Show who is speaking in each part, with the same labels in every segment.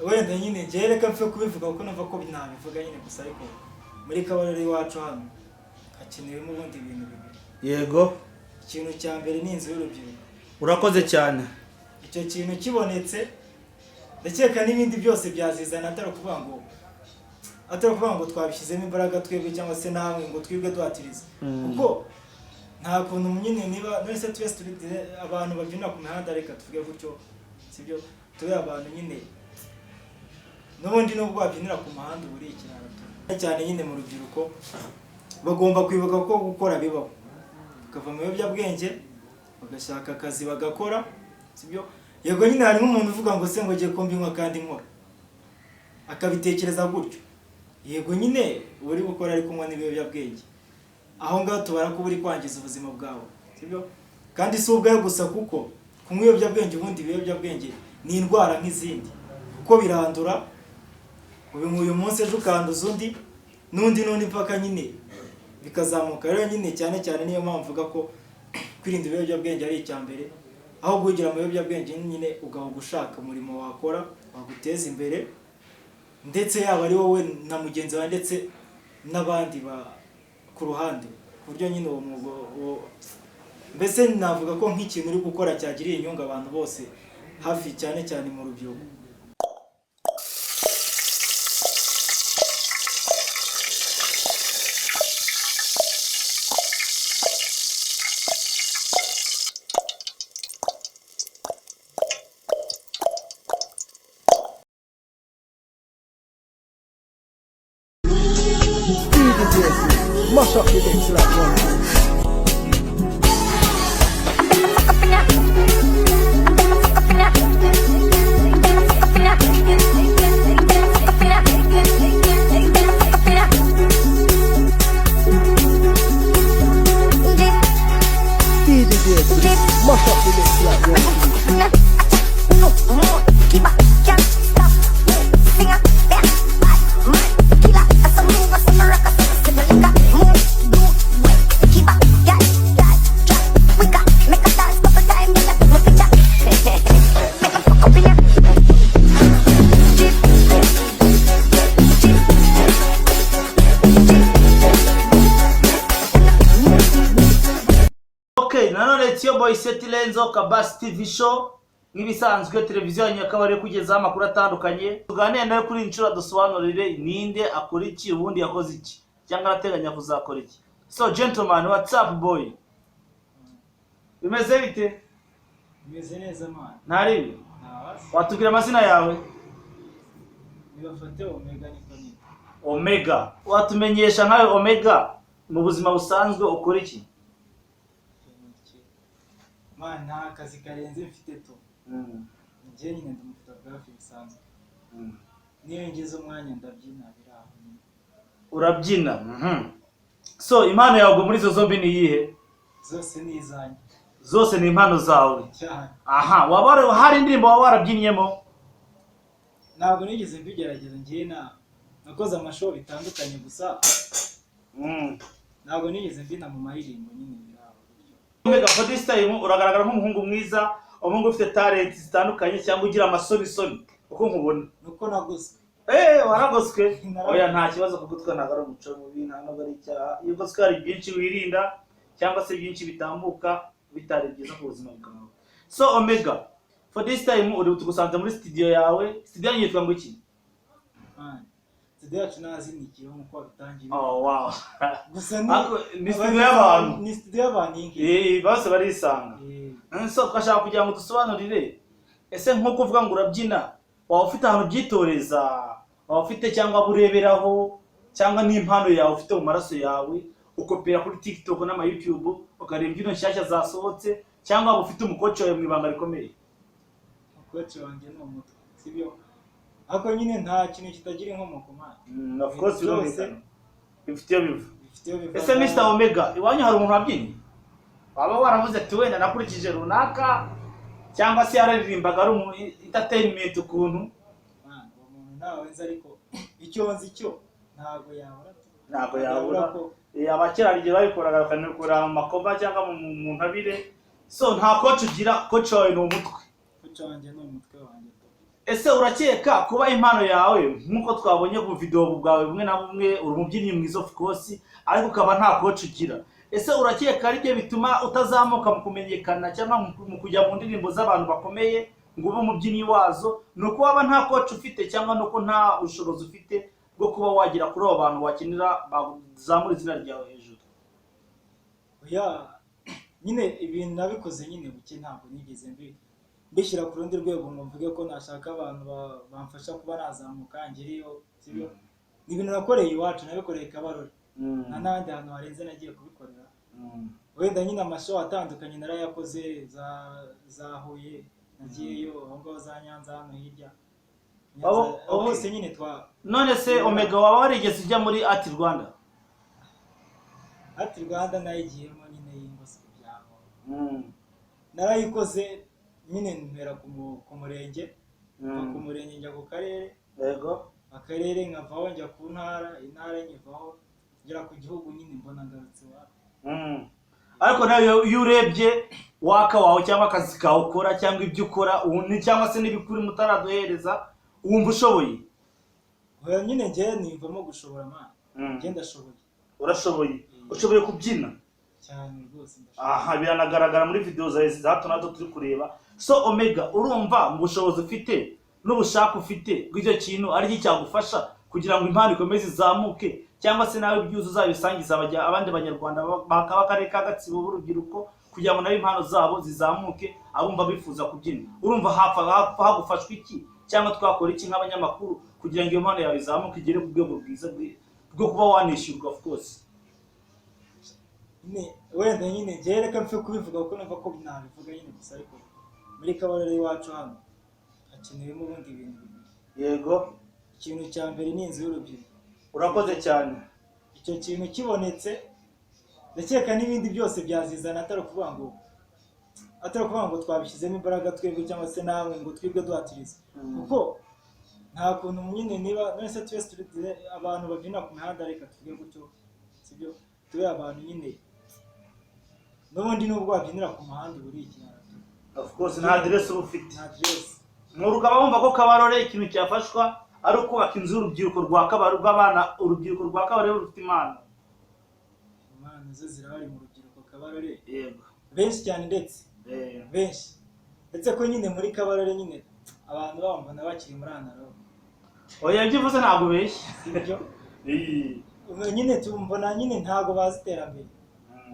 Speaker 1: wenda nyine je reka mfe kubivuga kuko numva ko binabivuga nyine gusa ariko muri Kabarore iwacu hano hakenewemo ubundi ibintu bibiri.
Speaker 2: Yego,
Speaker 1: Ikintu cya mbere ni inzu y'urubyiruko.
Speaker 2: urakoze cyane.
Speaker 1: Icyo kintu kibonetse ndakeka n'ibindi byose byazizana atari kuvuga ngo twabishyizemo imbaraga twebwe cyangwa se namwe ngo twibwe duhatiriza. Kuko nta kuntu nyine niba nese twese abantu babyina ku mihanda reka tuvuge gutyo sibyo tube abantu nyine n'ubundi nubwo babyinira ku muhanda buri ikiraro cyane nyine mu rubyiruko bagomba kwibuka ko gukora bibaho bakava mu biyobyabwenge bagashaka akazi bagakora sibyo. Yego nyine harimo umuntu uvuga ngo se ngo giye kumbinywa kandi nkora akabitekereza gutyo. Yego nyine uri gukora ari kunywa n'ibiyobyabwenge aho ngaho tubara ko uri kwangiza ubuzima bwawe sibyo. Kandi si ubwayo gusa kuko kunywa ibiyobyabwenge ubundi ibiyobyabwenge ni indwara nk'izindi kuko birandura. Uyu munsi ejo ukanduza undi n'undi mpaka nyine bikazamuka. Rero nyine cyane niyo mpamvu mvuga ko kwirinda ibiyobyabwenge ari icya mbere aho guhugira mu biyobyabwenge nyine ugaho gushaka umurimo wakora waguteza imbere ndetse yaba ari wowe na mugenzi wawe ndetse n'abandi ku ruhande ku buryo nyine uwo mwuga mbese navuga ko nk'ikintu uri gukora cyagiriye inyungu abantu bose hafi cyane mu rubyiruko.
Speaker 3: Mash up the decks like one. Mash up the decks like one.
Speaker 2: Boyset Lenzo Kabasi TV show nk'ibisanzwe televiziyo ya Nyakabare kugezaho amakuru atandukanye. Tuganire nawe kuri inshuro dusobanurire ninde akora iki ubundi yakoze iki cyangwa arateganya kuzakora iki. So gentleman, what's up boy? Bimeze bite?
Speaker 1: Bimeze neza man.
Speaker 2: Ntari watubwira amazina yawe?
Speaker 1: Nibafate Omega niko ni.
Speaker 2: Omega. Watumenyesha nkawe Omega mu buzima busanzwe ukora iki?
Speaker 1: Man, nta kazi karenze mfite to. Njye nyine ndi photographe bisanzwe. Niyo ngize umwanya ndabyina biraho.
Speaker 2: Urabyina? So impano yawe muri zo zombi ni yihe?
Speaker 1: Zose ni izanjye.
Speaker 2: Zose ni impano zawe.
Speaker 1: Cyane.
Speaker 2: Aha, wabare hari indirimbo warabyinyemo?
Speaker 1: Ntabwo nigeze mbigerageza njye nakoze amashow bitandukanye gusa. Ntabwo nigeze mbina mu mahirimbo nyine biraho.
Speaker 2: Omega for this time uragaragara nk'umuhungu mwiza, umuhungu ufite talent zitandukanye cyangwa ugira amasoni uko nkubona.
Speaker 1: Nuko nagoswe.
Speaker 2: Waragoswe. Oya nta kibazo kugutwa nagara umuco mubi nta no bari cyaha. Iyo goswe hari byinshi wirinda cyangwa se byinshi bitambuka bitari byiza ku buzima bwawe. So Omega for this time uri tugusanze muri studio yawe. Studio yitwa ngo iki?
Speaker 1: Studio yacu nazinikiye nkuko bitangiye.
Speaker 2: Oh wow.
Speaker 1: Gusa
Speaker 2: ni studio y'abantu.
Speaker 1: Ni studio y'abantu inki.
Speaker 2: Bose barisanga. So twashaka kugira ngo dusobanurire ese nko kuvuga ngo urabyina waba ufite ahantu byitoreza waba ufite cyangwa bureberaho cyangwa n'impano yawe ufite mu maraso yawe ukopera kuri TikTok n'ama YouTube ukareba imbyino nshyashya zasohotse cyangwa waba ufite umukoci wawe mu ibanga rikomeye?
Speaker 1: Umukoci wanjye ni umutwe sibyo. Ako nyine nta kintu kitagira inkomoko man.
Speaker 2: Of course byose bifitiye bivu. Ese Mr Omega iwanyu hari umuntu wabyinnye? Waba waravuze ati wenda nakurikije runaka cyangwa se yararirimbaga ari umu entertainment ukuntu?
Speaker 1: Umuntu nawe nzi ariko icyo nzi cyo
Speaker 2: ntago yabura. Abakirarije babikoraga bakanekura mu makoba cyangwa mu ntabire. So nta coach ugira, coach wawe ni umutwe.
Speaker 1: Coach wanjye ni umutwe wanjye.
Speaker 2: ese urakeka kuba impano yawe nk'uko twabonye mu video bwawe bumwe na bumwe uri umubyinnyi mwiza of course ariko ukaba nta coach ugira, ese urakeka ari byo bituma utazamuka mu kumenyekana cyangwa mu kujya mu ndirimbo z'abantu bakomeye ngo ube umubyinnyi wazo? Ni uko waba nta coach ufite cyangwa nuko nta bushobozi ufite bwo kuba wagira kuri abo bantu wakinira bazamura izina ryawe hejuru?
Speaker 1: oya nyine ibintu nabikoze nyine buke, ntabwo nigeze mbishyira ku rundi rwego ngo mvuge ko nashaka abantu bamfasha kuba nazamuka ngiriyo, sibyo? Ni ibintu nakoreye iwacu, nabikoreye Kabarore nta n'ahandi hantu harenze nagiye kubikorera. Wenda nyine amashow atandukanye narayakoze, za Huye nagiyeyo, aho ngaho za Nyanza hano hirya hose nyine
Speaker 2: None se Omega waba warigeze ujya muri Art Rwanda?
Speaker 1: Art Rwanda nayigiyemo nyine y'ingose byaho, narayikoze nyine mpera ku murenge, ku murenge njya ku karere,
Speaker 2: yego
Speaker 1: akarere nkavaho njya ku ntara, intara nyivaho ngera ku gihugu, nyine mbona ngarutse wapi.
Speaker 2: Ariko nayo iyo urebye waka wawe cyangwa akazi kawe ukora cyangwa ibyo ukora ubundi cyangwa se n'ibikuri mutaraduhereza wumva ushoboye?
Speaker 1: Oya nyine njye nimvamo gushobora mana, njye ndashoboye.
Speaker 2: Urashoboye? Ushoboye kubyina
Speaker 1: cyane rwose ndashoboye.
Speaker 2: aha biranagaragara muri video zawe za hato na hato turi kureba. So Omega, urumva mu bushobozi ufite n'ubushake ufite bw'icyo kintu ari cyo cyagufasha kugira ngo impano ikomeze izamuke, cyangwa se nawe ibyuzo uzabisangiza abandi banyarwanda bakaba akarere ka Gatsibo b'urubyiruko kugira ngo nawe impano zabo zizamuke, abumva bifuza kubyina? Urumva hagufashwa iki cyangwa twakora iki nk'abanyamakuru kugira ngo iyo mpano yawe izamuke igere ku rwego rwiza bwo kuba wanishyurwa of course?
Speaker 1: Wenda nyine njye reka mfe kubivuga kuko numva ko nabivuga nyine gusa, ariko muri Kabarore iwacu hano hakenewemo ubundi ibintu bibiri.
Speaker 2: Yego,
Speaker 1: ikintu cya mbere ni inzu y'urubyiruko.
Speaker 2: urakoze cyane.
Speaker 1: Icyo kintu kibonetse ndakeka n'ibindi byose byazizana, atari ukuvuga ngo twabishyizemo imbaraga twebwe cyangwa se nawe ngo twibwe duhatiriza, kuko nta kuntu nyine niba none se twese abantu babyina ku mihanda, reka tuvuge gutyo, sibyo? Tube abantu nyine n'ubundi nubwo wabyinira ku muhanda buri ikinara,
Speaker 2: of course nta address uba ufite,
Speaker 1: nta address.
Speaker 2: Ukaba wumva ko Kabarore ikintu cyafashwa ari ukubaka inzu y'urubyiruko rwa Kabarore rw'abana, urubyiruko rwa Kabarore rufite impano.
Speaker 1: Impano zo zirahari mu rubyiruko Kabarore,
Speaker 2: Yego,
Speaker 1: benshi cyane ndetse benshi, ndetse ko nyine muri Kabarore nyine abantu bambona bakiri muri anaro.
Speaker 2: oya ibyo uvuze ntabwo beshya,
Speaker 1: sibyo? Nyine tumbona nyine ntago bazi iterambere.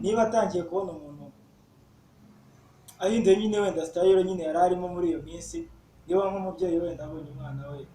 Speaker 1: Niba atangiye kubona umuntu ahinduye nyine wenda style nyine yari arimo muri iyo minsi, niba nk'umubyeyi wenda abonye umwana we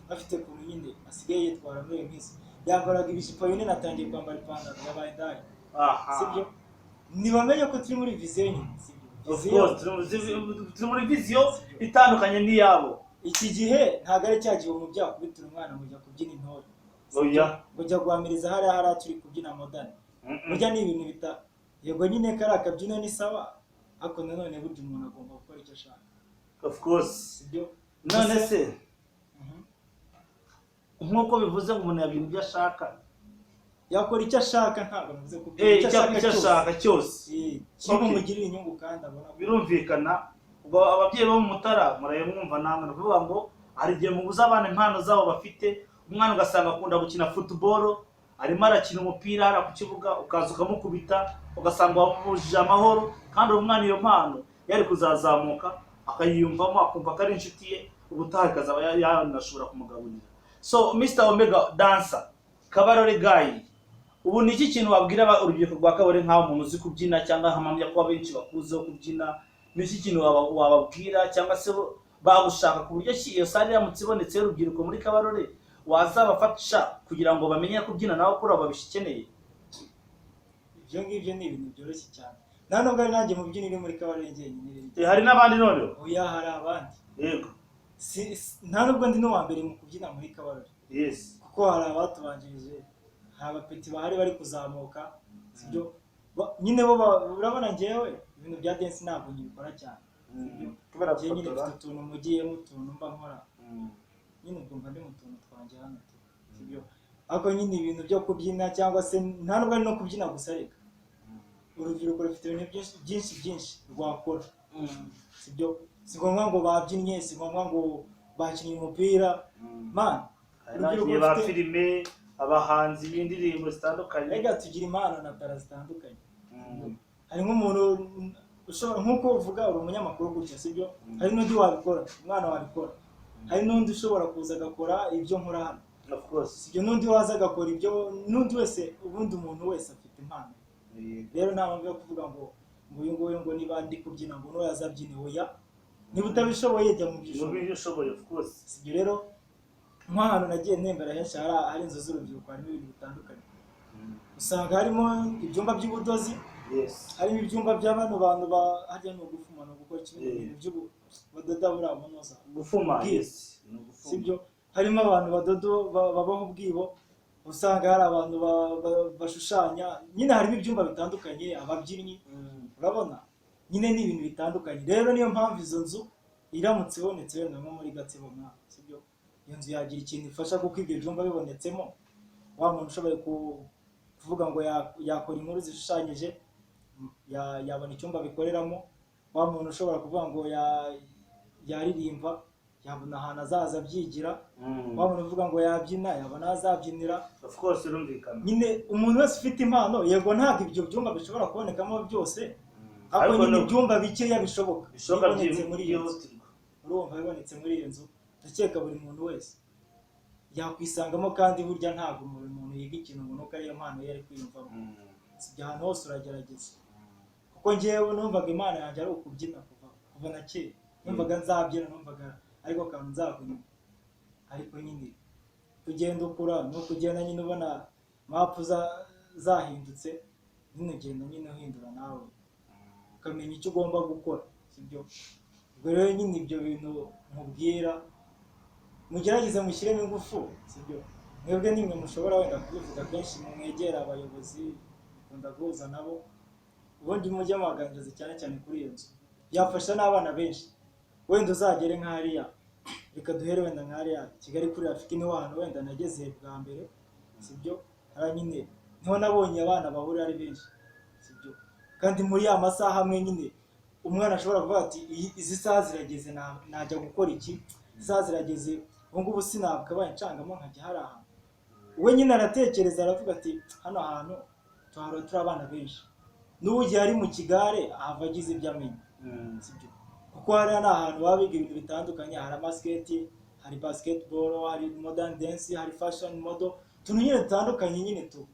Speaker 1: afite kuntu nyine asigaye yitwara muri iyo minsi, yambaraga ibishipo binini atangiye kwambara ipantaro yabaye indaya, sibyo? Ntibamenye ko turi muri viziyo nyine, sibyo?
Speaker 2: of course turi muri viziyo itandukanye n'iyabo.
Speaker 1: Iki gihe ntago ari cya gihe umubyeyi akubitira umwana ngo ujya kubyina intore,
Speaker 2: oya
Speaker 1: ngo ujya guhamiriza hariya turi kubyina modern. Burya ni ibintu bita, yego nyine kari akabyino ni sawa, ariko nanone burya umuntu agomba gukora icyo ashaka,
Speaker 2: of course,
Speaker 1: sibyo?
Speaker 2: none se nk'uko bivuze ngo umuntu yabyina ibyo ashaka,
Speaker 1: yakora icyo ashaka, ntabwo navuze ko
Speaker 2: icyo ashaka cyose
Speaker 1: kimumugirira inyungu kandi abona
Speaker 2: birumvikana. Ubwo ababyeyi bo mu Mutara muraye mwumva namwe navuga ngo hari igihe mubuza abana impano zabo bafite. Umwana ugasanga akunda gukina football, arimo arakina umupira hara ku kibuga, ukaza ukamukubita ugasanga wamubujije amahoro, kandi uwo mwana iyo mpano yari kuzazamuka akayiyumvamo akumva ko ari inshuti ye, ubutaha akazaba yanashobora kumugaburira. So Mr. Omega dancer Kabarore guy, ubu ni iki kintu wabwira urubyiruko rwa Kabarore nk'aho umuntu uzi kubyina cyangwa hamamya ko benshi bakuzeho kubyina? Ni iki kintu wababwira cyangwa se bagushaka ku buryo iyo sare iramutse ibonetse y'urubyiruko muri Kabarore wazabafasha kugira ngo bamenye kubyina nawe kuri abo babishikeneye?
Speaker 1: Ibyo ngibyo ni ibintu byoroshye cyane, nta nubwo ari nanjye mubyina iri muri Kabarore njyenyine,
Speaker 2: hari n'abandi noneho.
Speaker 1: oya hari abandi,
Speaker 2: yego,
Speaker 1: nta nubwo ndi n'uwa mbere mu kubyina muri Kabarore,
Speaker 2: yes,
Speaker 1: kuko hari abatubanjirije, hari abapeti bahari bari kuzamuka, sibyo? Nyine bo urabona njyewe ibintu bya dance ntabwo nyibikora cyane, sibyo? Njye nyine mfite utuntu mugiyemo, utuntu mba nkora, nyine ubwo mba ndi mu tuntu twanjye hano, sibyo? Ariko nyine ibintu byo kubyina cyangwa se nta nubwo ari no kubyina gusa, reka urubyiruko rufite ibintu byinshi rwakora, sibyo? Si ngombwa ngo babyinnye, si ngombwa ngo bakinnye umupira man
Speaker 2: abakinnyi ba filime abahanzi b'indirimbo zitandukanye.
Speaker 1: Rega tugira impano na tara zitandukanye. Hari nk'umuntu ushobora nkuko uvuga uri umunyamakuru gutya sibyo, hari n'undi wabikora, umwana wabikora, hari n'undi ushobora kuza agakora ibyo nkora hano,
Speaker 2: of course
Speaker 1: sibyo, n'undi waza agakora ibyo, n'undi wese, ubundi umuntu wese afite impano. Rero nta mpamvu yo kuvuga ngo uyu nguyu ngo niba ndi kubyina ngo n'uwo yazabyine oya, niba utabishoboye jya mu
Speaker 2: byishoboye, ushoboye of course.
Speaker 1: Sibyo rero nk'ahantu nagiye ntembera henshi hari inzu z'urubyiruko, harimo ibintu bitandukanye, usanga harimo ibyumba by'ubudozi, harimo ibyumba by'abantu harya no gufuma no gukora ibintu by'ubudoda buramunoza
Speaker 2: gufuma,
Speaker 1: sibyo, harimo abantu badodo babaho ubwibo, usanga hari abantu bashushanya, nyine harimo ibyumba bitandukanye, ababyinnyi, urabona nyine ni ibintu bitandukanye. Rero niyo mpamvu izo nzu iramutse ibonetse wenda nko muri Gatsibo sibyo, iyo nzu yagira ikintu ifasha, kuko ibyo byumba bibonetsemo wa muntu ushoboye kuvuga ngo yakora inkuru zishushanyije yabona icyumba bikoreramo, wa muntu ushobora kuvuga ngo yaririmba yabona ahantu azaza abyigira, wa muntu uvuga ngo yabyina yabona azabyinira,
Speaker 2: of course urumvikana.
Speaker 1: Nyine umuntu wese ufite impano, yego ntabwo ibyo byumba bishobora kubonekamo byose, ariko nyine ibyumba bikeya bishoboka bibonetse muri iyo nzu, urumva bibonetse muri iyo nzu, ndakeka buri muntu wese yakwisangamo, kandi burya ntabwo buri muntu yiga ikintu ngo nuko ariyo mpano ye ari kwiyumvamo, sibyo, ahantu hose uragerageza. Kuko njyewe numvaga impano yanjye ari ukubyina kuva na kera, numvaga nzabyina, numvaga ariko kantu nzakunywa, ariko nyine kugenda ukura no kugenda nyine ubona mapu zahindutse, nyine ugenda nyine uhindura nawe ukamenya icyo ugomba gukora, sibyo. Ubwo rero nyine ibyo bintu nkubwira mugerageze mushyiremo ingufu, sibyo, mwebwe nimwe mushobora wenda kubivuga kenshi, mwegera abayobozi mukunda guhuza nabo, ubundi mujye muhaganiriza cyane cyane kuri iyo nzu, byafasha n'abana benshi. Wenda uzagere nk'ariya, reka duhere wenda nk'ariya Kigali kuri Rafiki, niho hantu wenda nageze bwa mbere, sibyo, hari nyine niho nabonye abana bahurira ari benshi, sibyo, kandi muri ya masaha amwe nyine umwana ashobora kuvuga ati izi saha zirageze najya gukora iki, isaha zirageze ubu ngubu sinakabaye ncangamo nkajya hari ahantu, we nyine aratekereza aravuga ati hano hantu tuhahora turi abana benshi, n'ugiye ari mu kigare ahava agize ibyo amenya, sibyo, kuko hari ahantu baba biga ibintu bitandukanye, hari amasiketi, hari basketball, hari modern dance, hari fashion model, tuntu nyine dutandukanye nyine tu.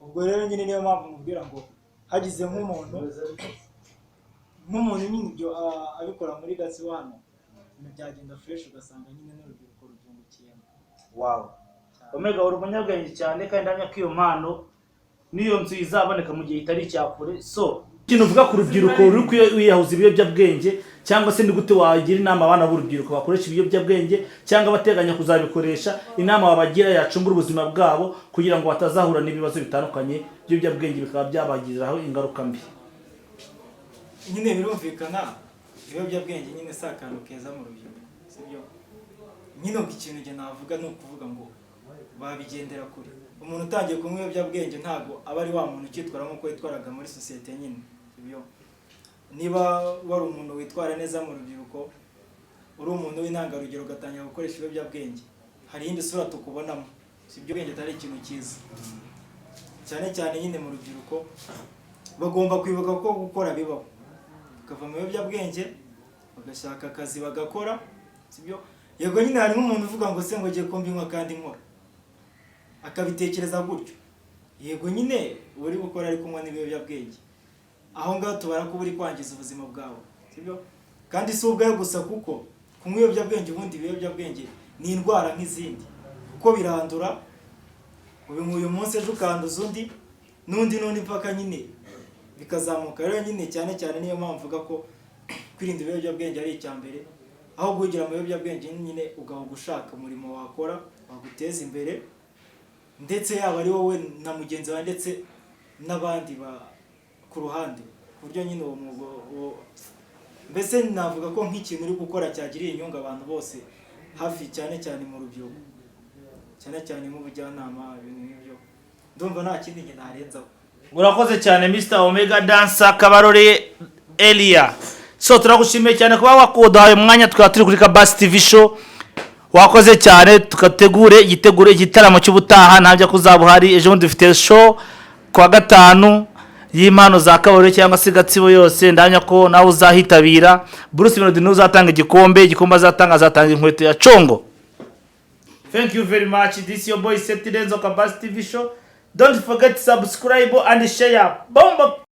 Speaker 1: Ubwo rero nyine niyo mpamvu mubwira ngo hagize nk'umuntu nyine ibyo abikora muri Gatsibo hano, ibintu byagenda fresh, ugasanga nyine n'urubyiruko rubyungukiyemo.
Speaker 2: Wow, Omega uri umunyabwenge cyane, kandi ndamya ko iyo mpano niyo nzu izaboneka mu gihe itari cyakure. So ikintu uvuga ku rubyiruko ruri kwiyahuza ibiyobyabwenge, cyangwa se ni gute wagira inama abana b'urubyiruko bakoresha ibiyobyabwenge cyangwa bateganya kuzabikoresha, inama wabagira yacungura ubuzima bwabo kugira ngo batazahura n'ibibazo bitandukanye by'ibiyobyabwenge bikaba byabagiraho ingaruka mbi?
Speaker 1: Nyine birumvikana ibiyobyabwenge nyine si akantu keza mu rubyiruko, sibyo, nyine ubwo ikintu njye navuga ni ukuvuga ngo babigendera kure. Umuntu utangiye kunywa ibiyobyabwenge ntabwo aba ari wa muntu ukitwara nk'uko yitwaraga muri sosiyete nyine, sibyo. Niba wari umuntu witwara neza mu rubyiruko, uri umuntu w'intangarugero, ugatangira gukoresha ibiyobyabwenge, hari iyindi sura tukubonamo, sibyo. Ubwenge atari ikintu cyiza, cyane cyane nyine mu rubyiruko bagomba kwibuka ko gukora bibaho, bakava mu biyobyabwenge bagashaka akazi bagakora, sibyo. Yego nyine hari nk'umuntu uvuga ngo se ngo ngiye kumbinywa kandi nkora, akabitekereza gutyo, yego nyine uri gukora ari kunywa n'ibiyobyabwenge, aho ngaho tubara ko uri kwangiza ubuzima bwawe, sibyo. Kandi si ubwayo gusa, kuko kunywa ibiyobyabwenge, ubundi ibiyobyabwenge ni indwara nk'izindi, kuko birandura, uyu munsi ejo ukanduza undi n'undi mpaka nyine bikazamuka. Rero nyine cyane cyane niyo mpamvu mvuga ko kwirinda ibiyobyabwenge ari icya mbere, aho guhugira mu biyobyabwenge nyine ugaho gushaka umurimo wakora waguteza imbere, ndetse yaba ari wowe na mugenzi wawe ndetse n'abandi ku ruhande, ku buryo nyine uwo mwuga mbese navuga ko nk'ikintu uri gukora cyagiriye inyungu abantu bose hafi, cyane cyane mu rubyiruko, cyane cyane mu bujyanama, ibintu nk'ibyo ndumva nta kindi njye narenzaho.
Speaker 2: Urakoze cyane Mr. Omega Dancer Kabarore Elia. So turagushimiye cyane kuba wakudahaye umwanya, twaba turi kuri Kabasi TV show. wakoze cyane, tugategure igitaramo cy'ubutaha ntabyo kuzabuhari. Ejo bundi dufite show kwa gatanu y'impano za Kabarore cyangwa se Gatsibo yose, ndanya ko nawe uzahitabira. Bruce Melody no uzatanga igikombe azatanga inkweto ya Congo. Thank you very much. This is your boy Seth Renzo Kabasi TV show. Don't forget to subscribe and share. Bomba.